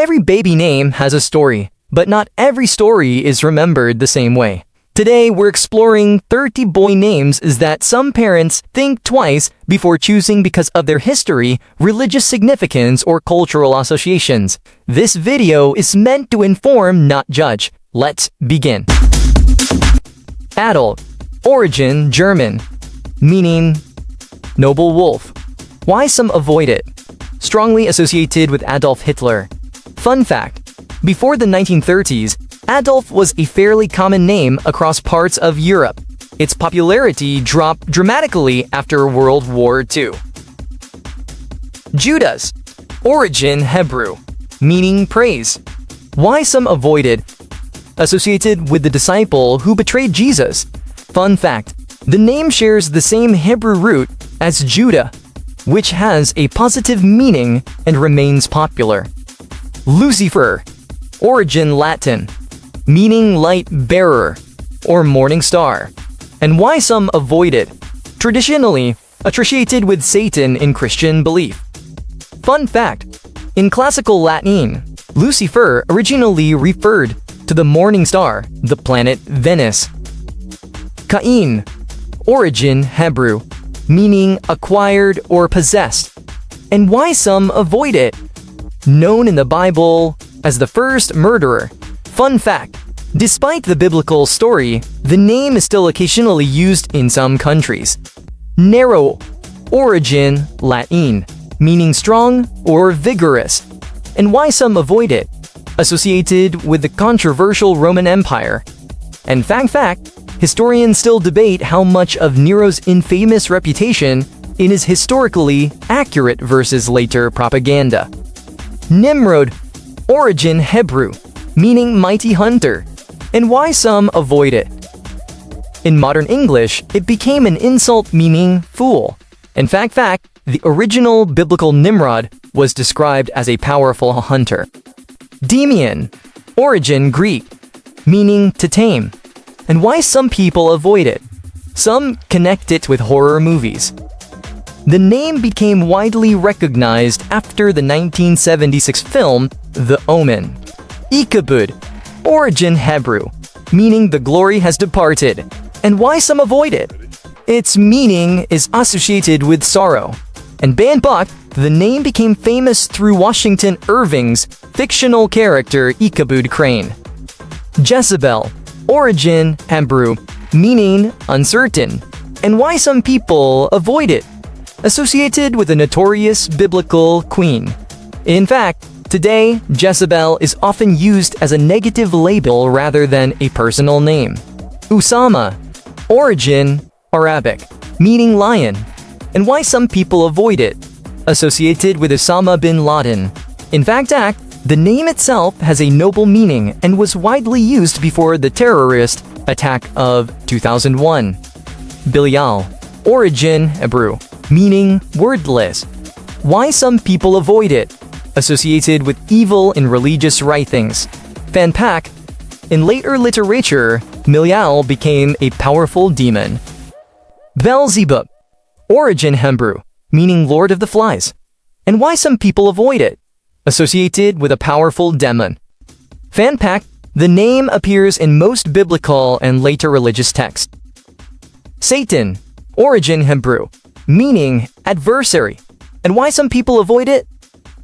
Every baby name has a story, but not every story is remembered the same way. Today, we're exploring 30 boy names that some parents think twice before choosing because of their history, religious significance, or cultural associations. This video is meant to inform, not judge. Let's begin. Adolf. Origin German. Meaning noble wolf. Why some avoid it? Strongly associated with Adolf Hitler. Fun fact: before the 1930s, Adolf was a fairly common name across parts of Europe. Its popularity dropped dramatically after World War II. Judas. Origin Hebrew. Meaning praise. Why some avoid it? Associated with the disciple who betrayed Jesus. Fun fact: the name shares the same Hebrew root as Judah, which has a positive meaning and remains popular. Lucifer. Origin Latin. Meaning light bearer or morning star. And why some avoid it? Traditionally associated with Satan in Christian belief. Fun fact: in classical Latin, Lucifer originally referred to the morning star, the planet Venus. Cain. Origin Hebrew. Meaning acquired or possessed. And why some avoid it? Known in the Bible as the first murderer. Fun fact: despite the biblical story, the name is still occasionally used in some countries. Nero. Origin Latin. Meaning strong or vigorous. And why some avoid it? Associated with the controversial Roman Empire. And fact, historians still debate how much of Nero's infamous reputation is historically accurate versus later propaganda. Nimrod. Origin Hebrew. Meaning mighty hunter. And why some avoid it? In modern English, it became an insult meaning fool. In fact, the original biblical Nimrod was described as a powerful hunter. Demian. Origin Greek. Meaning to tame. And why some people avoid it? Some connect it with horror movies. The name became widely recognized after the 1976 film The Omen. Ichabod. Origin Hebrew. Meaning the glory has departed. And why some avoid it? Its meaning is associated with sorrow. And Bangkok, the name became famous through Washington Irving's fictional character Ichabod Crane. Jezebel. Origin Hebrew. Meaning uncertain. And why some people avoid it? Associated with a notorious biblical queen. In fact, today, Jezebel is often used as a negative label rather than a personal name. Usama. Origin Arabic. Meaning lion. And why some people avoid it? Associated with Osama bin Laden. In fact, the name itself has a noble meaning and was widely used before the terrorist attack of 2001. Belial. Origin Hebrew. Meaning wordless. Why some people avoid it? Associated with evil in religious writings. Fanpak. In later literature, Belial became a powerful demon. Beelzebub. Origin Hebrew. Meaning Lord of the Flies. And why some people avoid it? Associated with a powerful demon. Fanpak. The name appears in most biblical and later religious texts. Satan. Origin Hebrew. Meaning adversary. And why some people avoid it?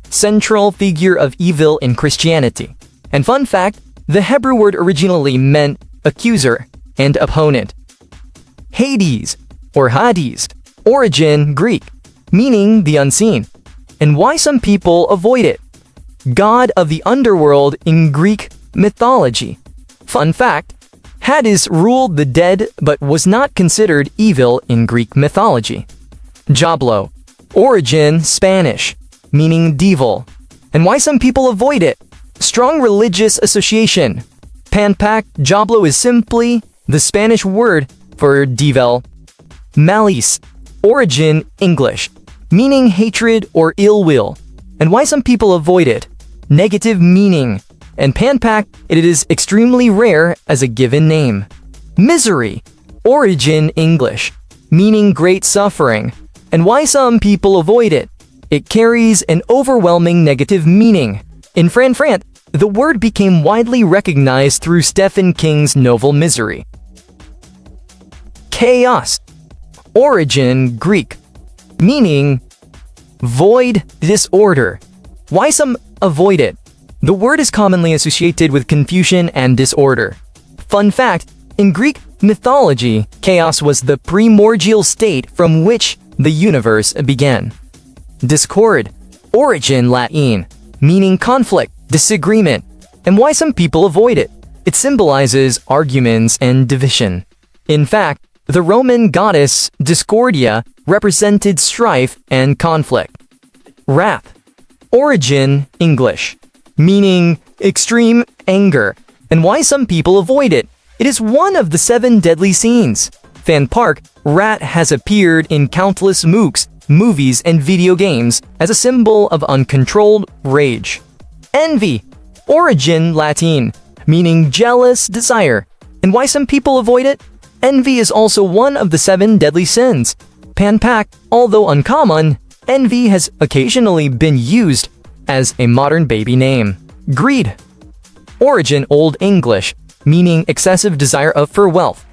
Central figure of evil in Christianity. And fun fact, the Hebrew word originally meant accuser and opponent. Hades or Hades. Origin Greek. Meaning the unseen. And why some people avoid it? God of the underworld in Greek mythology. Fun fact, Hades ruled the dead but was not considered evil in Greek mythology. Diablo. Origin Spanish. Meaning devil. And why some people avoid it? Strong religious association. Panpak. Diablo is simply the Spanish word for devil. Malice. Origin English. Meaning hatred or ill will. And why some people avoid it? Negative meaning. And Panpak, it is extremely rare as a given name. Misery. Origin English. Meaning great suffering. And why some people avoid it? It carries an overwhelming negative meaning. In France, the word became widely recognized through Stephen King's novel Misery. Chaos. Origin Greek, meaning void, disorder. Why some avoid it? The word is commonly associated with confusion and disorder. Fun fact, in Greek mythology, chaos was the primordial state from which the universe began. Discord. Origin Latin, meaning conflict, disagreement, and why some people avoid it. It symbolizes arguments and division. In fact, the Roman goddess Discordia represented strife and conflict. Wrath. Origin English, meaning extreme anger, and why some people avoid it. It is one of the 7 deadly sins. Fan Park, rat has appeared in countless MOOCs, movies, and video games as a symbol of uncontrolled rage. Envy. Origin Latin, meaning jealous desire, and why some people avoid it. Envy is also one of the 7 deadly sins. Panpak, although uncommon, envy has occasionally been used as a modern baby name. Greed. Origin Old English, meaning excessive desire for wealth.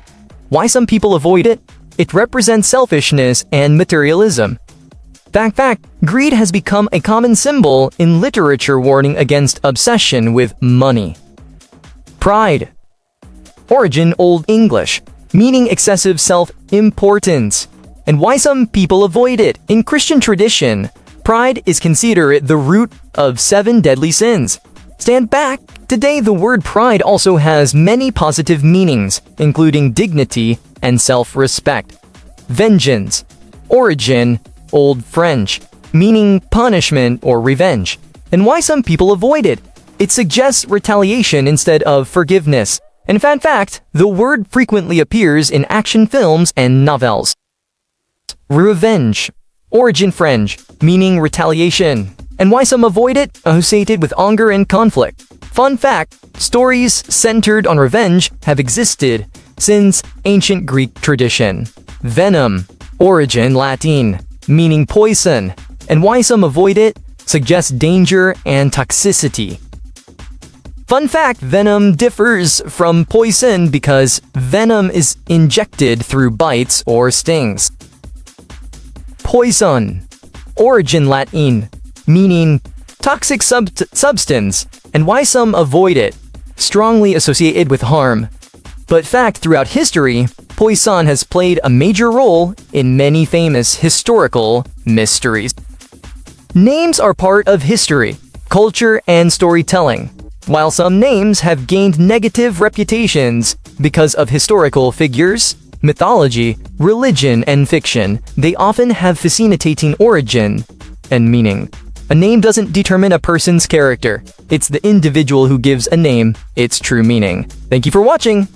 Why some people avoid it? It represents selfishness and materialism. Fact, greed has become a common symbol in literature warning against obsession with money. Pride. Origin Old English, meaning excessive self-importance, and why some people avoid it. In Christian tradition, pride is considered the root of 7 deadly sins. Stand back. Today, the word pride also has many positive meanings, including dignity and self-respect. Vengeance. Origin Old French, meaning punishment or revenge, and why some people avoid it. It suggests retaliation instead of forgiveness. In fact, the word frequently appears in action films and novels. Revenge. Origin French, meaning retaliation, and why some avoid it, associated with anger and conflict. Fun fact, stories centered on revenge have existed since ancient Greek tradition. Venom. Origin Latin, meaning poison, and why some avoid it, suggests danger and toxicity. Fun fact, venom differs from poison because venom is injected through bites or stings. Poison. Origin Latin, meaning toxic substance, and why some avoid it, strongly associated with harm. But fact, throughout history, poison has played a major role in many famous historical mysteries. Names are part of history, culture, and storytelling. While some names have gained negative reputations because of historical figures, mythology, religion, and fiction, they often have fascinating origin and meaning. A name doesn't determine a person's character. It's the individual who gives a name its true meaning. Thank you for watching!